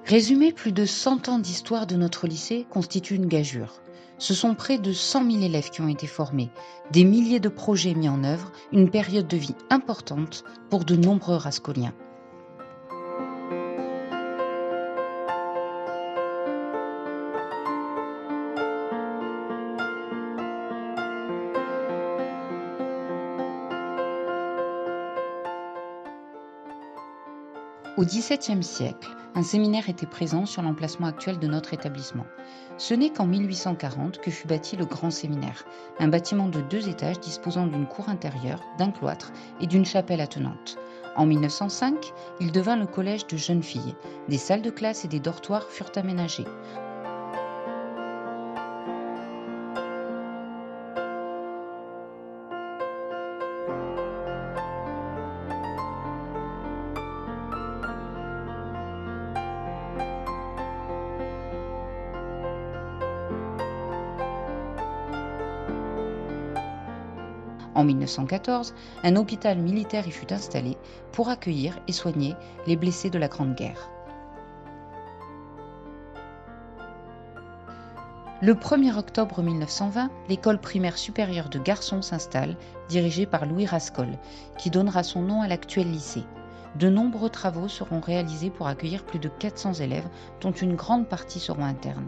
Résumer plus de 100 ans d'histoire de notre lycée constitue une gageure. Ce sont près de 100 000 élèves qui ont été formés, des milliers de projets mis en œuvre, une période de vie importante pour de nombreux rascoliens. Au XVIIe siècle, un séminaire était présent sur l'emplacement actuel de notre établissement. Ce n'est qu'en 1840 que fut bâti le Grand Séminaire, un bâtiment de 2 étages disposant d'une cour intérieure, d'un cloître et d'une chapelle attenante. En 1905, il devint le collège de jeunes filles. Des salles de classe et des dortoirs furent aménagés. En 1914, un hôpital militaire y fut installé pour accueillir et soigner les blessés de la Grande Guerre. Le 1er octobre 1920, l'école primaire supérieure de garçons s'installe, dirigée par Louis Rascol, qui donnera son nom à l'actuel lycée. De nombreux travaux seront réalisés pour accueillir plus de 400 élèves, dont une grande partie seront internes.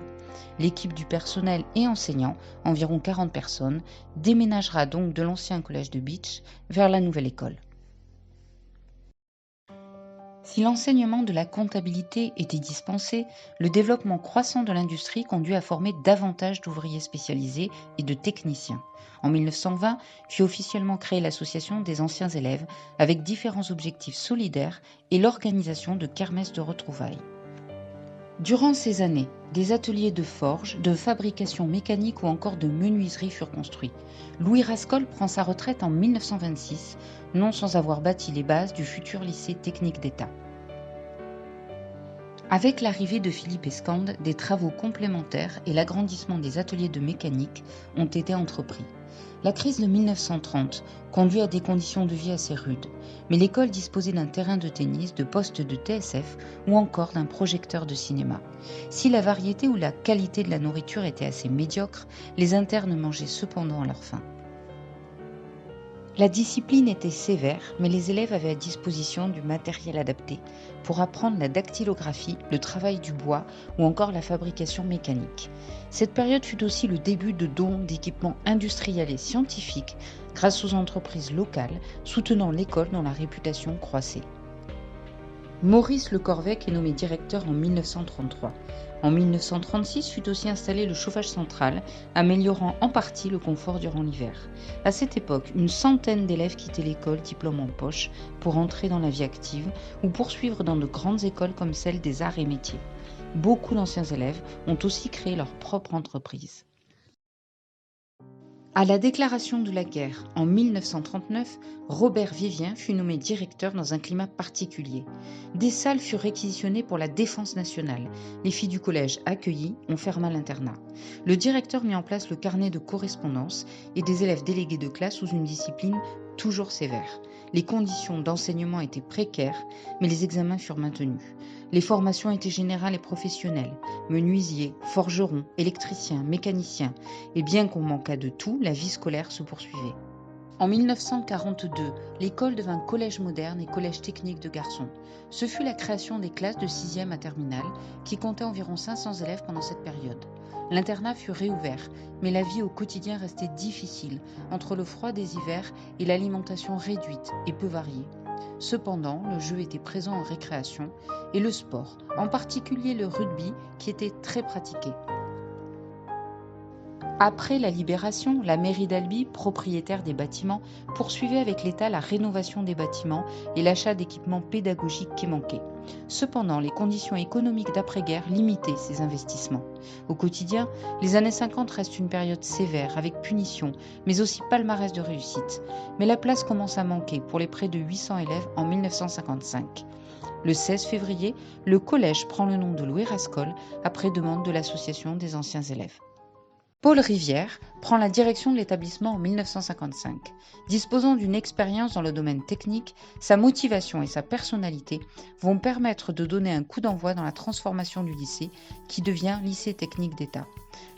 L'équipe du personnel et enseignants, environ 40 personnes, déménagera donc de l'ancien collège de Beach vers la nouvelle école. Si l'enseignement de la comptabilité était dispensé, le développement croissant de l'industrie conduit à former davantage d'ouvriers spécialisés et de techniciens. En 1920 fut officiellement créée l'association des anciens élèves avec différents objectifs solidaires et l'organisation de kermesses de retrouvailles. Durant ces années, des ateliers de forge, de fabrication mécanique ou encore de menuiserie furent construits. Louis Rascol prend sa retraite en 1926, non sans avoir bâti les bases du futur lycée technique d'État. Avec l'arrivée de Philippe Escande, des travaux complémentaires et l'agrandissement des ateliers de mécanique ont été entrepris. La crise de 1930 conduit à des conditions de vie assez rudes, mais l'école disposait d'un terrain de tennis, de postes de TSF ou encore d'un projecteur de cinéma. Si la variété ou la qualité de la nourriture était assez médiocre, les internes mangeaient cependant à leur faim. La discipline était sévère, mais les élèves avaient à disposition du matériel adapté pour apprendre la dactylographie, le travail du bois ou encore la fabrication mécanique. Cette période fut aussi le début de dons d'équipements industriels et scientifiques grâce aux entreprises locales soutenant l'école dont la réputation croissait. Maurice Le Corvec est nommé directeur en 1933. En 1936 fut aussi installé le chauffage central, améliorant en partie le confort durant l'hiver. À cette époque, une centaine d'élèves quittaient l'école diplôme en poche pour entrer dans la vie active ou poursuivre dans de grandes écoles comme celle des arts et métiers. Beaucoup d'anciens élèves ont aussi créé leur propre entreprise. À la déclaration de la guerre en 1939, Robert Vivien fut nommé directeur dans un climat particulier. Des salles furent réquisitionnées pour la défense nationale. Les filles du collège accueillies ont fermé l'internat. Le directeur mit en place le carnet de correspondance et des élèves délégués de classe sous une discipline toujours sévère. Les conditions d'enseignement étaient précaires, mais les examens furent maintenus. Les formations étaient générales et professionnelles. Menuisiers, forgerons, électriciens, mécaniciens. Et bien qu'on manquât de tout, la vie scolaire se poursuivait. En 1942, l'école devint collège moderne et collège technique de garçons. Ce fut la création des classes de 6e à terminale, qui comptaient environ 500 élèves pendant cette période. L'internat fut réouvert, mais la vie au quotidien restait difficile, entre le froid des hivers et l'alimentation réduite et peu variée. Cependant, le jeu était présent en récréation et le sport, en particulier le rugby, qui était très pratiqué. Après la libération, la mairie d'Albi, propriétaire des bâtiments, poursuivait avec l'État la rénovation des bâtiments et l'achat d'équipements pédagogiques qui manquaient. Cependant, les conditions économiques d'après-guerre limitaient ces investissements. Au quotidien, les années 50 restent une période sévère avec punitions, mais aussi palmarès de réussite. Mais la place commence à manquer pour les près de 800 élèves en 1955. Le 16 février, le collège prend le nom de Louis Rascol après demande de l'association des anciens élèves. Paul Rivière prend la direction de l'établissement en 1955. Disposant d'une expérience dans le domaine technique, sa motivation et sa personnalité vont permettre de donner un coup d'envoi dans la transformation du lycée, qui devient lycée technique d'État.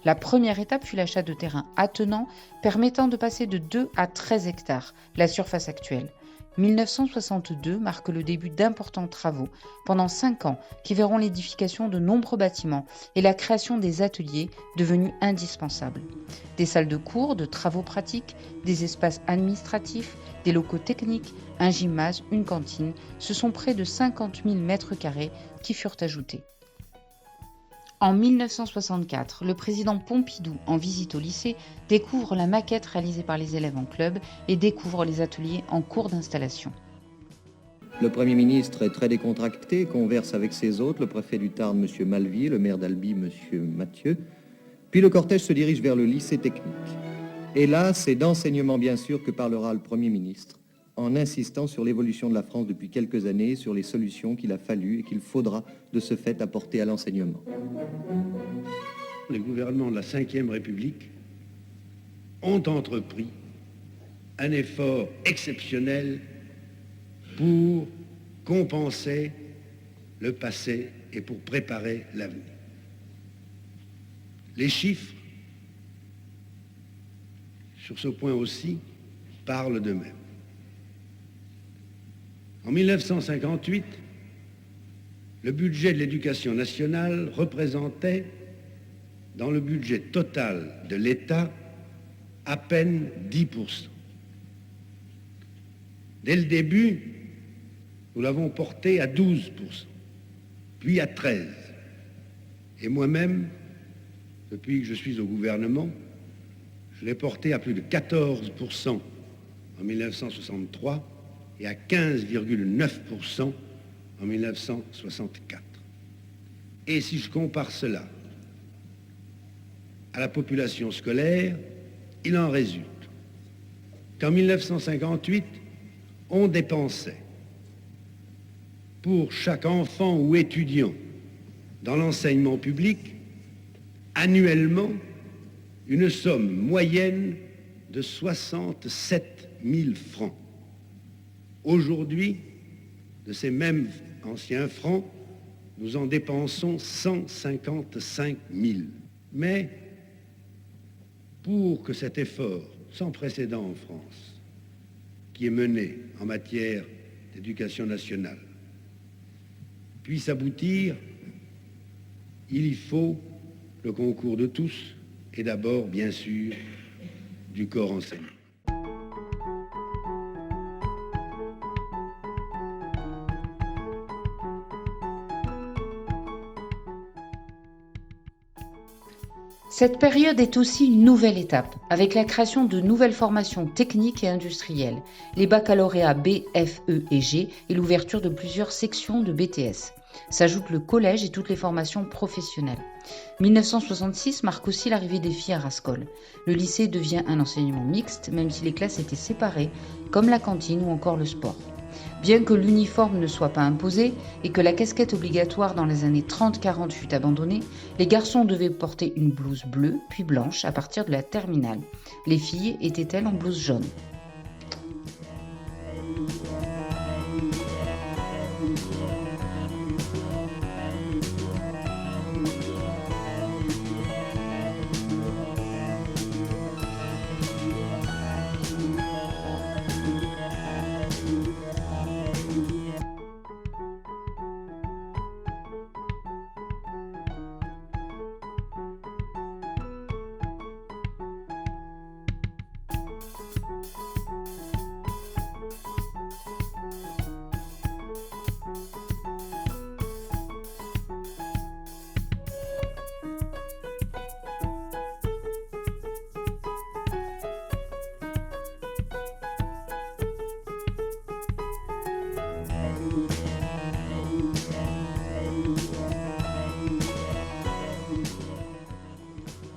La première étape fut l'achat de terrains attenants permettant de passer de 2 à 13 hectares, la surface actuelle. 1962 marque le début d'importants travaux pendant 5 ans qui verront l'édification de nombreux bâtiments et la création des ateliers devenus indispensables. Des salles de cours, de travaux pratiques, des espaces administratifs, des locaux techniques, un gymnase, une cantine, ce sont près de 50 000 mètres carrés qui furent ajoutés. En 1964, le président Pompidou, en visite au lycée, découvre la maquette réalisée par les élèves en club et découvre les ateliers en cours d'installation. Le Premier ministre est très décontracté, converse avec ses hôtes, le préfet du Tarn, M. Malvier, le maire d'Albi, M. Mathieu. Puis le cortège se dirige vers le lycée technique. Et là, c'est d'enseignement bien sûr que parlera le Premier ministre, en insistant sur l'évolution de la France depuis quelques années, sur les solutions qu'il a fallu et qu'il faudra de ce fait apporter à l'enseignement. Les gouvernements de la Ve République ont entrepris un effort exceptionnel pour compenser le passé et pour préparer l'avenir. Les chiffres, sur ce point aussi, parlent d'eux-mêmes. En 1958, le budget de l'éducation nationale représentait, dans le budget total de l'État, à peine 10%. Dès le début, nous l'avons porté à 12%, puis à 13%. Et moi-même, depuis que je suis au gouvernement, je l'ai porté à plus de 14% en 1963 et à 15,9% en 1964. Et si je compare cela à la population scolaire, il en résulte qu'en 1958, on dépensait pour chaque enfant ou étudiant dans l'enseignement public annuellement une somme moyenne de 67 000 francs. Aujourd'hui, de ces mêmes anciens francs, nous en dépensons 155 000. Mais pour que cet effort sans précédent en France, qui est mené en matière d'éducation nationale, puisse aboutir, il y faut le concours de tous et d'abord, bien sûr, du corps enseignant. Cette période est aussi une nouvelle étape, avec la création de nouvelles formations techniques et industrielles, les baccalauréats B, F, E et G et l'ouverture de plusieurs sections de BTS. S'ajoutent le collège et toutes les formations professionnelles. 1966 marque aussi l'arrivée des filles à Rascol. Le lycée devient un enseignement mixte, même si les classes étaient séparées, comme la cantine ou encore le sport. Bien que l'uniforme ne soit pas imposé et que la casquette obligatoire dans les années 30-40 fut abandonnée, les garçons devaient porter une blouse bleue puis blanche à partir de la terminale. Les filles étaient-elles en blouse jaune.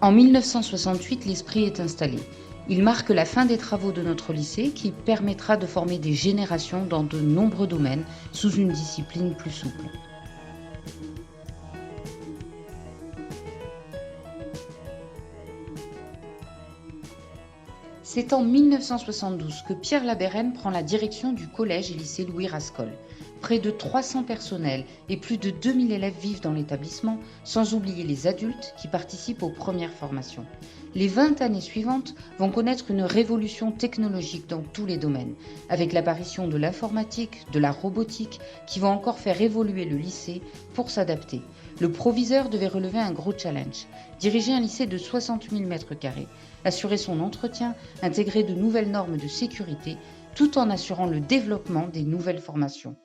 En 1968, l'esprit est installé. Il marque la fin des travaux de notre lycée qui permettra de former des générations dans de nombreux domaines sous une discipline plus souple. C'est en 1972 que Pierre Labérène prend la direction du collège et lycée Louis Rascol. Près de 300 personnels et plus de 2000 élèves vivent dans l'établissement, sans oublier les adultes qui participent aux premières formations. Les 20 années suivantes vont connaître une révolution technologique dans tous les domaines, avec l'apparition de l'informatique, de la robotique, qui vont encore faire évoluer le lycée pour s'adapter. Le proviseur devait relever un gros challenge, diriger un lycée de 60 000 m², assurer son entretien, intégrer de nouvelles normes de sécurité, tout en assurant le développement des nouvelles formations.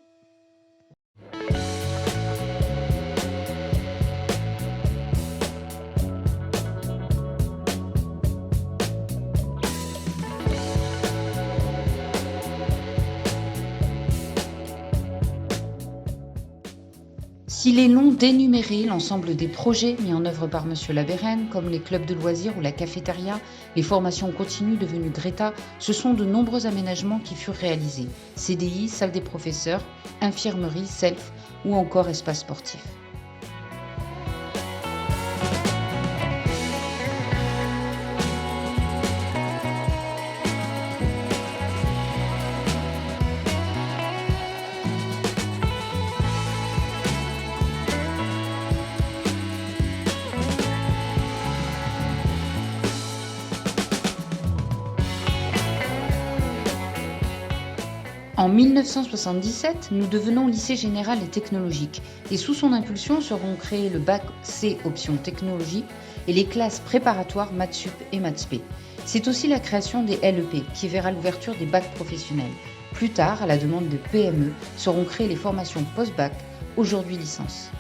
S'il est long d'énumérer l'ensemble des projets mis en œuvre par M. Labérène, comme les clubs de loisirs ou la cafétéria, les formations continues devenues Greta, ce sont de nombreux aménagements qui furent réalisés. CDI, salle des professeurs, infirmerie, self ou encore espace sportif. En 1977, nous devenons lycée général et technologique et sous son impulsion seront créés le bac C option technologie et les classes préparatoires Maths Sup et Maths P. C'est aussi la création des LEP qui verra l'ouverture des bacs professionnels. Plus tard, à la demande de PME, seront créées les formations post-bac, aujourd'hui licence.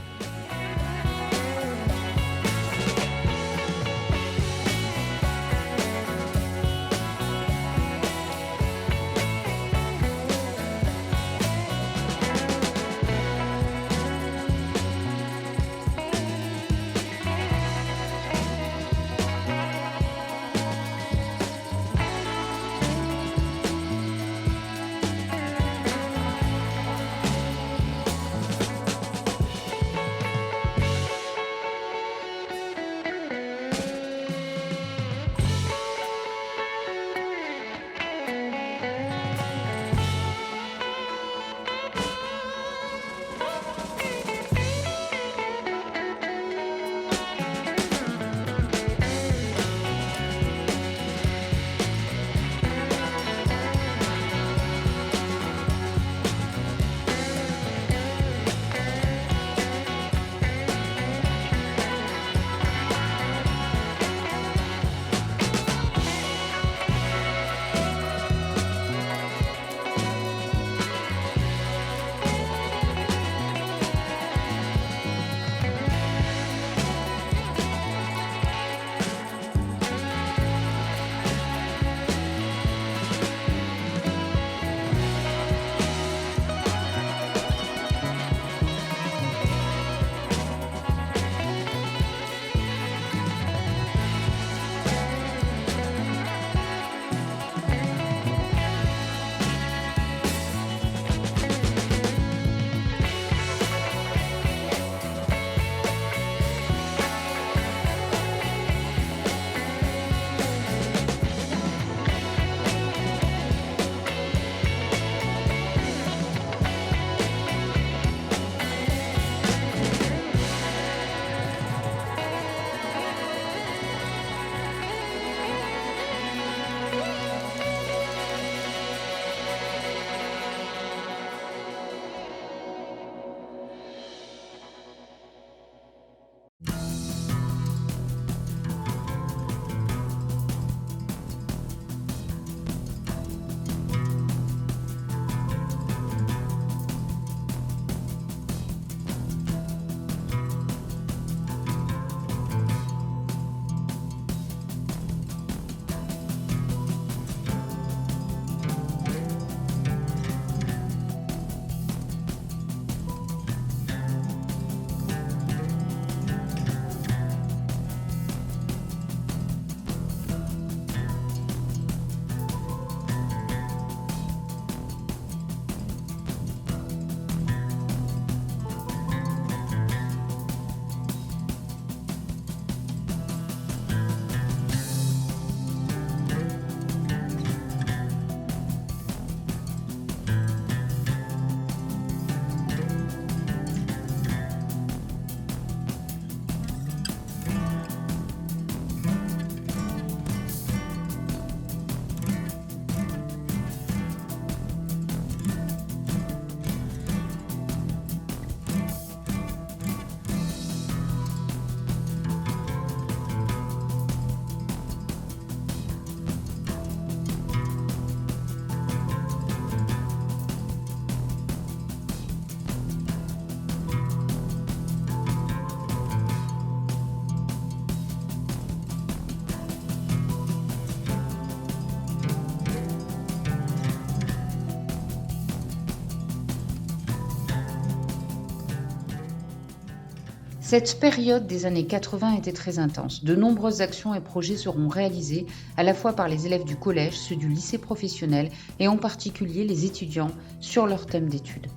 Cette période des années 80 était très intense. De nombreuses actions et projets seront réalisés à la fois par les élèves du collège, ceux du lycée professionnel et en particulier les étudiants sur leur thème d'études.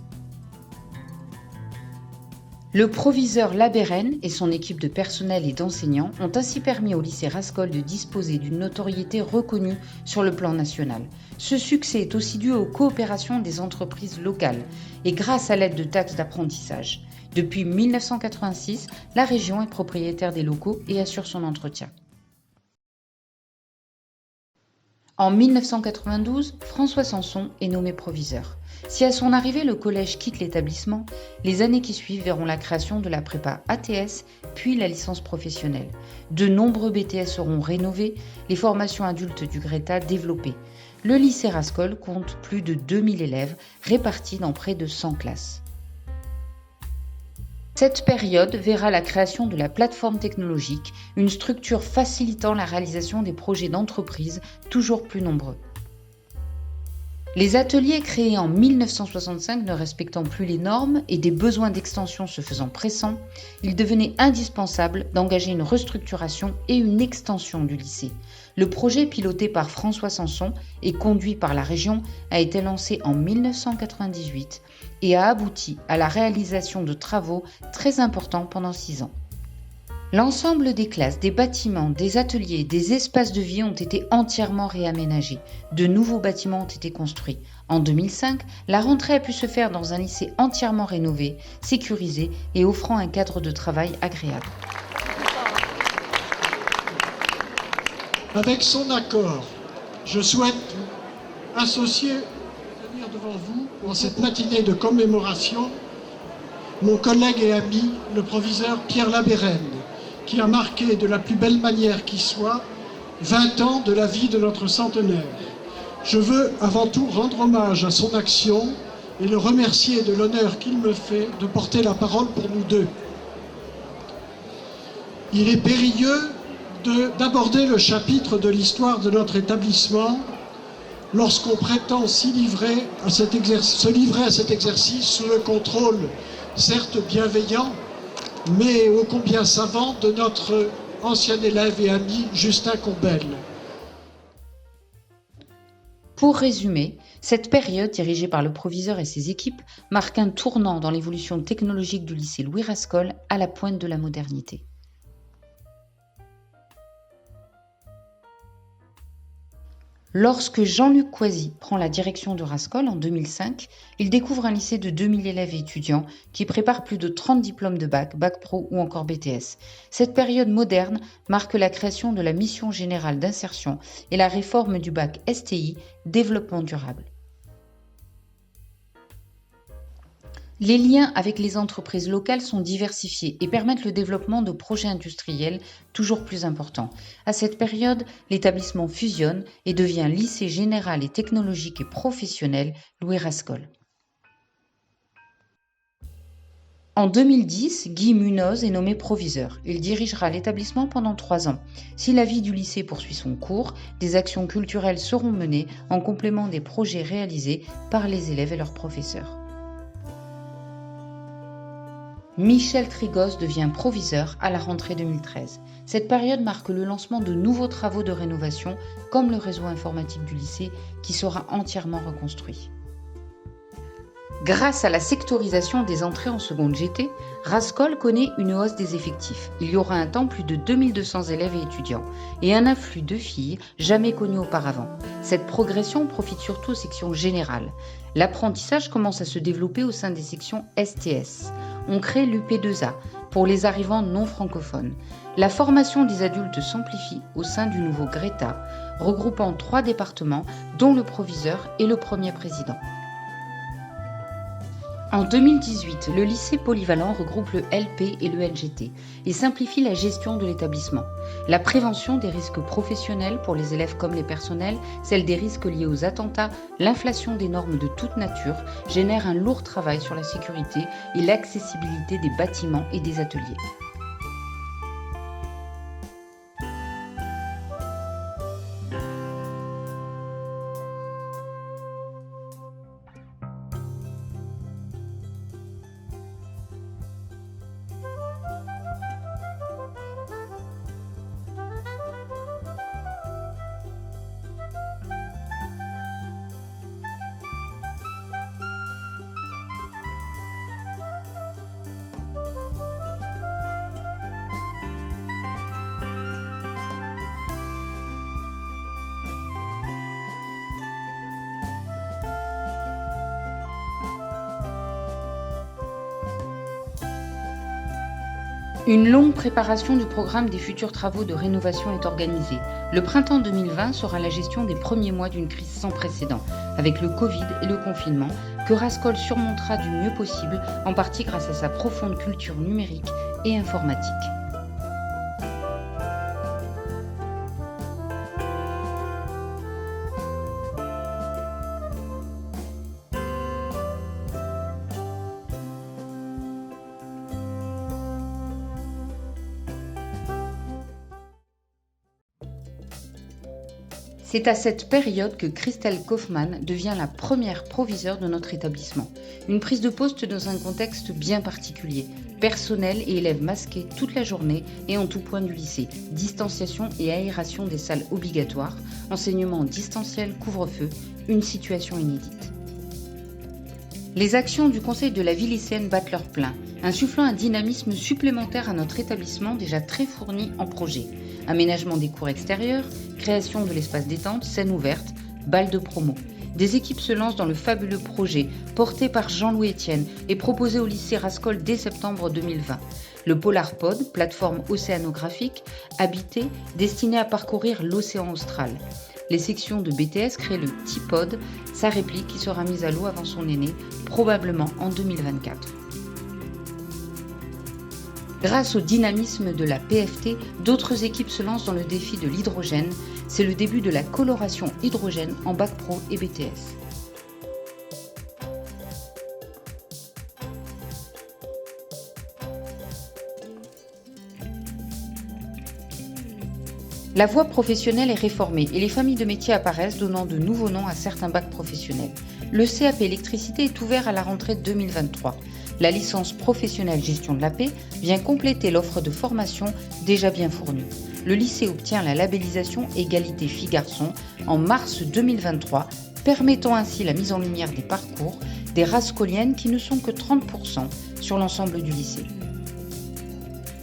Le proviseur Labérène et son équipe de personnel et d'enseignants ont ainsi permis au lycée Rascol de disposer d'une notoriété reconnue sur le plan national. Ce succès est aussi dû aux coopérations des entreprises locales et grâce à l'aide de taxes d'apprentissage. Depuis 1986, la région est propriétaire des locaux et assure son entretien. En 1992, François Sanson est nommé proviseur. Si à son arrivée le collège quitte l'établissement, les années qui suivent verront la création de la prépa ATS, puis la licence professionnelle. De nombreux BTS seront rénovés, les formations adultes du Greta développées. Le lycée Rascol compte plus de 2000 élèves répartis dans près de 100 classes. Cette période verra la création de la plateforme technologique, une structure facilitant la réalisation des projets d'entreprise toujours plus nombreux. Les ateliers créés en 1965 ne respectant plus les normes et des besoins d'extension se faisant pressants, il devenait indispensable d'engager une restructuration et une extension du lycée. Le projet piloté par François Sanson et conduit par la région a été lancé en 1998 et a abouti à la réalisation de travaux très importants pendant 6 ans. L'ensemble des classes, des bâtiments, des ateliers, des espaces de vie ont été entièrement réaménagés. De nouveaux bâtiments ont été construits. En 2005, la rentrée a pu se faire dans un lycée entièrement rénové, sécurisé et offrant un cadre de travail agréable. Avec son accord, je souhaite associer venir devant vous pour cette matinée de commémoration mon collègue et ami, le proviseur Pierre Labérène, qui a marqué de la plus belle manière qui soit 20 ans de la vie de notre centenaire. Je veux avant tout rendre hommage à son action et le remercier de l'honneur qu'il me fait de porter la parole pour nous deux. Il est périlleux d'aborder le chapitre de l'histoire de notre établissement lorsqu'on prétend se livrer à cet exercice sous le contrôle, certes bienveillant, mais ô combien savant, de notre ancien élève et ami Justin Combel. Pour résumer, cette période dirigée par le proviseur et ses équipes marque un tournant dans l'évolution technologique du lycée Louis Rascol à la pointe de la modernité. Lorsque Jean-Luc Coisy prend la direction de Rascol en 2005, il découvre un lycée de 2000 élèves et étudiants qui prépare plus de 30 diplômes de bac, bac pro ou encore BTS. Cette période moderne marque la création de la mission générale d'insertion et la réforme du bac STI, développement durable. Les liens avec les entreprises locales sont diversifiés et permettent le développement de projets industriels toujours plus importants. À cette période, l'établissement fusionne et devient lycée général et technologique et professionnel Louis Rascol. En 2010, Guy Munoz est nommé proviseur. Il dirigera l'établissement pendant 3 ans. Si la vie du lycée poursuit son cours, des actions culturelles seront menées en complément des projets réalisés par les élèves et leurs professeurs. Michel Trigos devient proviseur à la rentrée 2013. Cette période marque le lancement de nouveaux travaux de rénovation, comme le réseau informatique du lycée, qui sera entièrement reconstruit. Grâce à la sectorisation des entrées en seconde GT, Rascol connaît une hausse des effectifs. Il y aura un temps plus de 2200 élèves et étudiants, et un afflux de filles jamais connu auparavant. Cette progression profite surtout aux sections générales. L'apprentissage commence à se développer au sein des sections STS. On crée l'UP2A pour les arrivants non francophones. La formation des adultes s'amplifie au sein du nouveau Greta, regroupant 3 départements, dont le proviseur est le premier président. En 2018, le lycée polyvalent regroupe le LP et le LGT et simplifie la gestion de l'établissement. La prévention des risques professionnels pour les élèves comme les personnels, celle des risques liés aux attentats, l'inflation des normes de toute nature génère un lourd travail sur la sécurité et l'accessibilité des bâtiments et des ateliers. Une longue préparation du programme des futurs travaux de rénovation est organisée. Le printemps 2020 sera la gestion des premiers mois d'une crise sans précédent, avec le Covid et le confinement, que Rascol surmontera du mieux possible, en partie grâce à sa profonde culture numérique et informatique. C'est à cette période que Christelle Kaufmann devient la première proviseure de notre établissement. Une prise de poste dans un contexte bien particulier. Personnel et élèves masqués toute la journée et en tout point du lycée. Distanciation et aération des salles obligatoires. Enseignement distanciel, couvre-feu. Une situation inédite. Les actions du conseil de la vie lycéenne battent leur plein, insufflant un dynamisme supplémentaire à notre établissement déjà très fourni en projets. Aménagement des cours extérieurs, création de l'espace détente, scène ouverte, bal de promo. Des équipes se lancent dans le fabuleux projet porté par Jean-Louis Etienne et proposé au lycée Rascol dès septembre 2020. Le PolarPod, plateforme océanographique, habitée, destinée à parcourir l'océan austral. Les sections de BTS créent le T-Pod, sa réplique qui sera mise à l'eau avant son aîné, probablement en 2024. Grâce au dynamisme de la PFT, d'autres équipes se lancent dans le défi de l'hydrogène. C'est le début de la coloration hydrogène en bac pro et BTS. La voie professionnelle est réformée et les familles de métiers apparaissent, donnant de nouveaux noms à certains bacs professionnels. Le CAP électricité est ouvert à la rentrée 2023. La licence professionnelle gestion de la paix vient compléter l'offre de formation déjà bien fournie. Le lycée obtient la labellisation Égalité filles-garçons en mars 2023, permettant ainsi la mise en lumière des parcours des rascoliennes qui ne sont que 30% sur l'ensemble du lycée.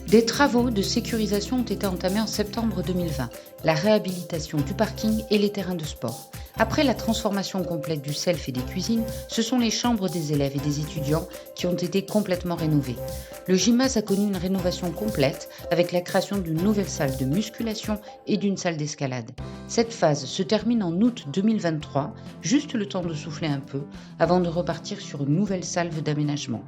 Des travaux de sécurisation ont été entamés en septembre 2020, la réhabilitation du parking et les terrains de sport. Après la transformation complète du self et des cuisines, ce sont les chambres des élèves et des étudiants qui ont été complètement rénovées. Le gymnase a connu une rénovation complète avec la création d'une nouvelle salle de musculation et d'une salle d'escalade. Cette phase se termine en août 2023, juste le temps de souffler un peu avant de repartir sur une nouvelle salve d'aménagement.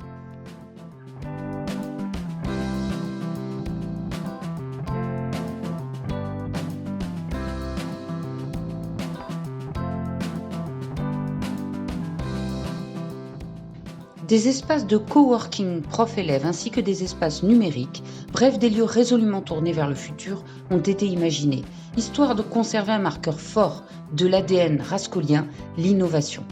Des espaces de coworking prof-élèves ainsi que des espaces numériques, bref des lieux résolument tournés vers le futur, ont été imaginés, histoire de conserver un marqueur fort de l'ADN rascolien, l'innovation.